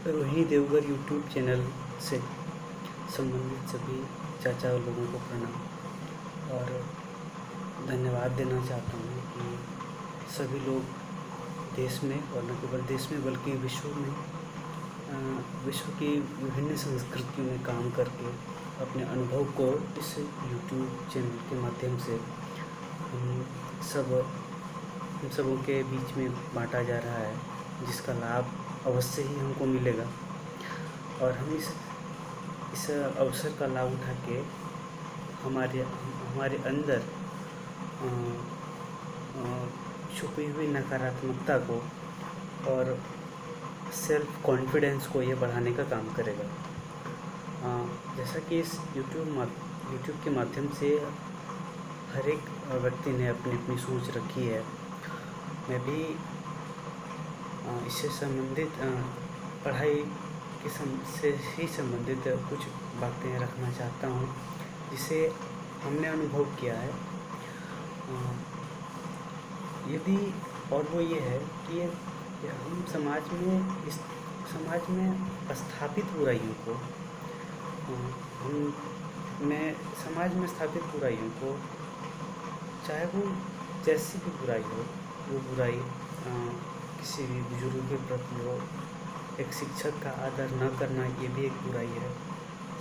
Rohini Devgar YouTube channel से संबंधित सभी चाचा लोगों को प्रणाम और धन्यवाद देना चाहता हूँ कि सभी लोग देश में और न केवल देश में बल्कि विश्व की विभिन्न संस्कृतियों में काम करके अपने अनुभव को इस यूट्यूब चैनल के माध्यम से हम सबों के बीच में बांटा जा रहा है, जिसका लाभ अवश्य ही हमको मिलेगा। और हम इस अवसर का लाभ उठा के हमारे अंदर छुपी हुई नकारात्मकता को और सेल्फ कॉन्फिडेंस को ये बढ़ाने का काम करेगा। जैसा कि इस यूट्यूब के माध्यम से हर एक व्यक्ति ने अपनी अपनी सोच रखी है। मैं भी इससे संबंधित पढ़ाई से ही संबंधित कुछ बातें रखना चाहता हूँ, जिसे हमने अनुभव किया है। यदि और वो ये है कि हम समाज में स्थापित बुराइयों को समाज में स्थापित बुराइयों को, चाहे वो जैसी भी बुराई हो, वो बुराई किसी भी बुजुर्ग के प्रति हो, एक शिक्षक का आदर न करना, ये भी एक बुराई है।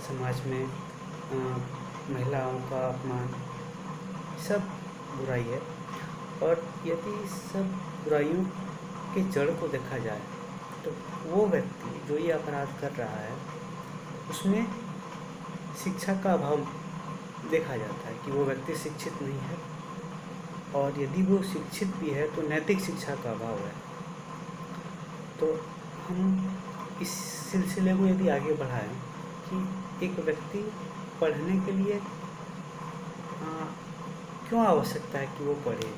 समाज में महिलाओं का अपमान, सब बुराई है। और यदि सब बुराइयों के जड़ को देखा जाए तो वो व्यक्ति जो ये अपराध कर रहा है उसमें शिक्षा का अभाव देखा जाता है कि वो व्यक्ति शिक्षित नहीं है, और यदि वो शिक्षित भी है तो नैतिक शिक्षा का अभाव है। तो हम इस सिलसिले को यदि आगे बढ़ाएं कि एक व्यक्ति पढ़ने के लिए क्यों आवश्यकता है कि वो पढ़े,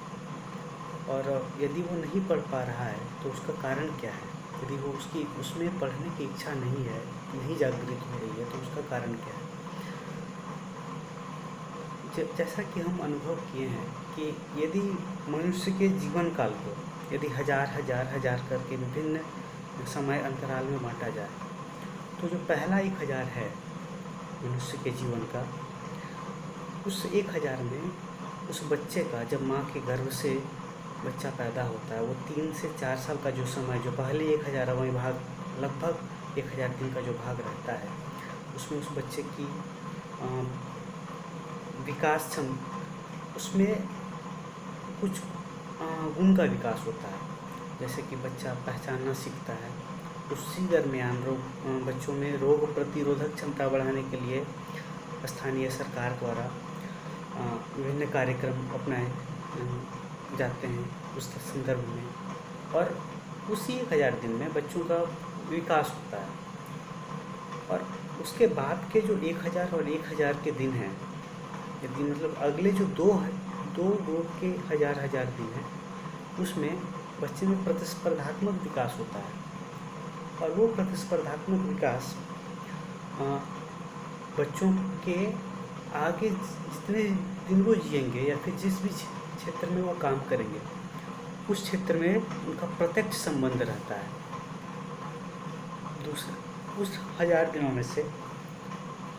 और यदि वो नहीं पढ़ पा रहा है तो उसका कारण क्या है। यदि वो उसमें पढ़ने की इच्छा नहीं है, नहीं जागृत हो रही है, तो उसका कारण क्या है। जैसा कि हम अनुभव किए हैं कि यदि मनुष्य के जीवन काल को यदि हजार करके विभिन्न समय अंतराल में बांटा जाए, तो जो पहला 1000 है मनुष्य के जीवन का, उस 1000 में उस बच्चे का, जब माँ के गर्भ से बच्चा पैदा होता है, वो 3 से 4 साल का जो समय, जो पहले 1000वां भाग, लगभग 1000 दिन का जो भाग रहता है, उसमें उस बच्चे की विकास उसमें कुछ गुण का विकास होता है। जैसे कि बच्चा पहचानना सीखता है। उसी दरमियान बच्चों में रोग प्रतिरोधक क्षमता बढ़ाने के लिए स्थानीय सरकार द्वारा विभिन्न कार्यक्रम अपनाए जाते हैं उस संदर्भ में, और उसी 1000 दिन में बच्चों का विकास होता है। और उसके बाद के जो 1000 और 1000 के दिन हैं, यदि मतलब अगले जो दो के 1000 दिन हैं, उसमें बच्चे में प्रतिस्पर्धात्मक विकास होता है। और वो प्रतिस्पर्धात्मक विकास बच्चों के आगे जितने दिन वो जिएंगे या फिर जिस भी क्षेत्र में वो काम करेंगे, उस क्षेत्र में उनका प्रत्यक्ष संबंध रहता है। उस 1000 दिनों में से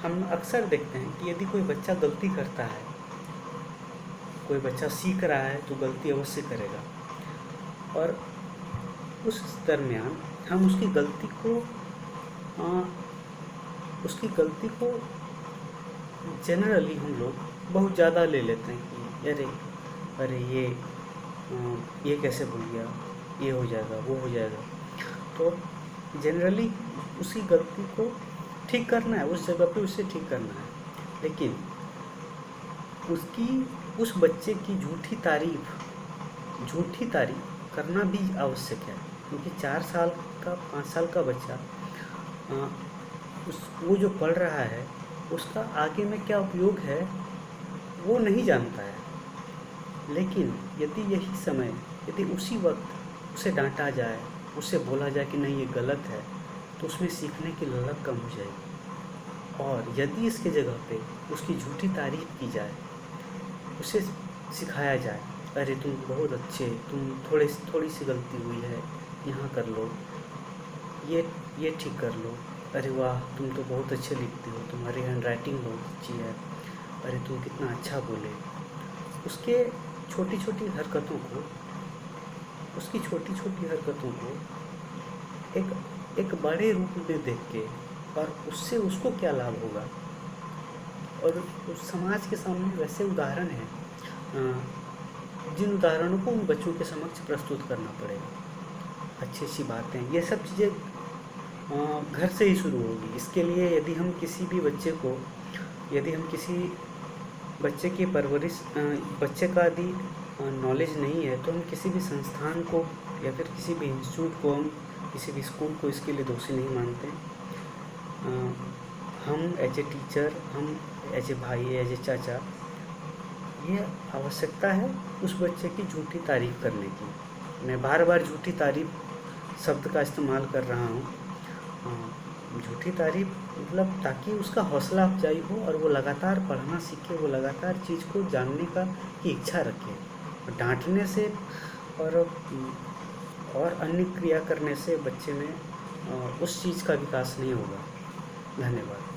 हम अक्सर देखते हैं कि यदि कोई बच्चा गलती करता है, कोई बच्चा सीख रहा है, तो गलती अवश्य करेगा, और उस दरमियान हम उसकी गलती को जनरली हम लोग बहुत ज़्यादा ले लेते हैं कि अरे ये कैसे भूल गया, ये हो जाएगा, वो हो जाएगा। तो जनरली उसकी गलती को ठीक करना है, उस जगह पे उसे ठीक करना है, लेकिन उस बच्चे की झूठी तारीफ करना भी आवश्यक है। क्योंकि 4 साल का, 5 साल का बच्चा वो जो पढ़ रहा है, उसका आगे में क्या उपयोग है वो नहीं जानता है। लेकिन यदि उसी वक्त उसे डांटा जाए, उससे बोला जाए कि नहीं ये गलत है, तो उसमें सीखने की ललक कम हो जाएगी। और यदि इसके जगह पे उसकी झूठी तारीफ की जाए, उसे सिखाया जाए, अरे तुम बहुत अच्छे, तुम थोड़ी सी गलती हुई है, यहाँ कर लो, ये ठीक कर लो, अरे वाह तुम तो बहुत अच्छे लिखते हो, तुम्हारी हैंडराइटिंग बहुत अच्छी है, अरे तुम कितना अच्छा बोले। उसके छोटी छोटी हरकतों को उसकी छोटी छोटी हरकतों को एक एक बड़े रूप में देख के, और उससे उसको क्या लाभ होगा, और उस समाज के सामने वैसे उदाहरण हैं, जिन उदाहरणों को उन बच्चों के समक्ष प्रस्तुत करना पड़ेगा। अच्छी अच्छी बातें, ये सब चीज़ें घर से ही शुरू होगी। इसके लिए यदि हम किसी बच्चे की परवरिश, बच्चे का यदि नॉलेज नहीं है, तो हम किसी भी संस्थान को या फिर किसी भी इंस्टीट्यूट को, हम किसी भी स्कूल को इसके लिए दोषी नहीं मानते। हम एज ए टीचर, हम एज ए भाई, एज ए चाचा, ये आवश्यकता है उस बच्चे की झूठी तारीफ़ करने की। मैं बार बार झूठी तारीफ़ शब्द का इस्तेमाल कर रहा हूँ। झूठी तारीफ़ मतलब ताकि उसका हौसला अफजाई हो और वो लगातार पढ़ना सीखे, वो लगातार चीज़ को जानने का की इच्छा रखे। डांटने से और अन्य क्रिया करने से बच्चे में उस चीज़ का विकास नहीं होगा। धन्यवाद।